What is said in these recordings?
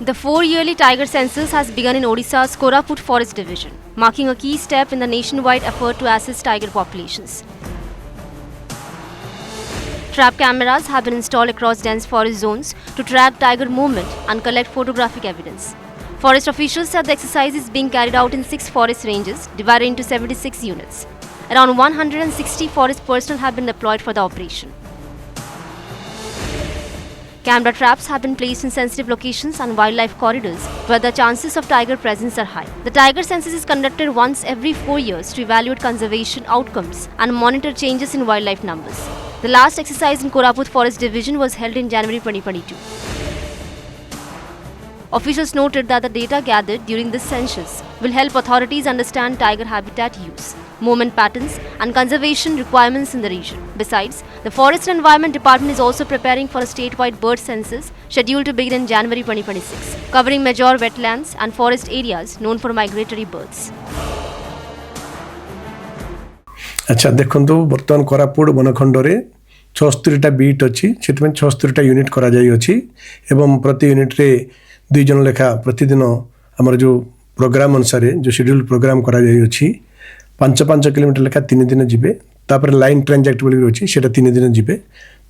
The 4-yearly tiger census has begun in Odisha's Koraput Forest Division, marking a key step in the nationwide effort to assess tiger populations. Trap cameras have been installed across dense forest zones to track tiger movement and collect photographic evidence. Forest officials said the exercise is being carried out in 6 forest ranges, divided into 76 units. Around 160 forest personnel have been deployed for the operation. Camera traps have been placed in sensitive locations and wildlife corridors where the chances of tiger presence are high. The tiger census is conducted once every 4 years to evaluate conservation outcomes and monitor changes in wildlife numbers. The last exercise in Koraput Forest Division was held in January 2022. Officials noted that the data gathered during this census will help authorities understand tiger habitat use, movement patterns, and conservation requirements in the region. Besides, the Forest and Environment Department is also preparing for a statewide bird census scheduled to begin in January 2026, covering major wetlands and forest areas known for migratory birds. अच्छा देखंतु बर्तमान कोरापुट बनखंड रे 76टा beat अछि सेतमें 76टा unit करा जाई अछि एवं प्रति यूनिट रे 2 जन लेखा प्रतिदिन हमर जो प्रोग्राम अनुसार जो शेड्यूल प्रोग्राम करा जाई अछि 5-5 किलोमीटर लेखा 3 दिन जिबे तापर लाइन ट्रांजैक्टेबल अछि सेटा 3 दिन जिबे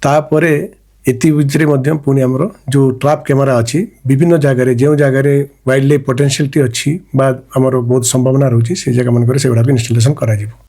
तापर एति भितरे मध्य पुनी हमर जो ट्रैप कैमरा अछि विभिन्न जगह रे जे जगह रे वाइल्ड लाइफ पोटेंशियलिटी अछि बा हमर बहुत संभावना रहउछि से जगह मन करे सेगुडा इंस्टॉलेशन करा जिवो।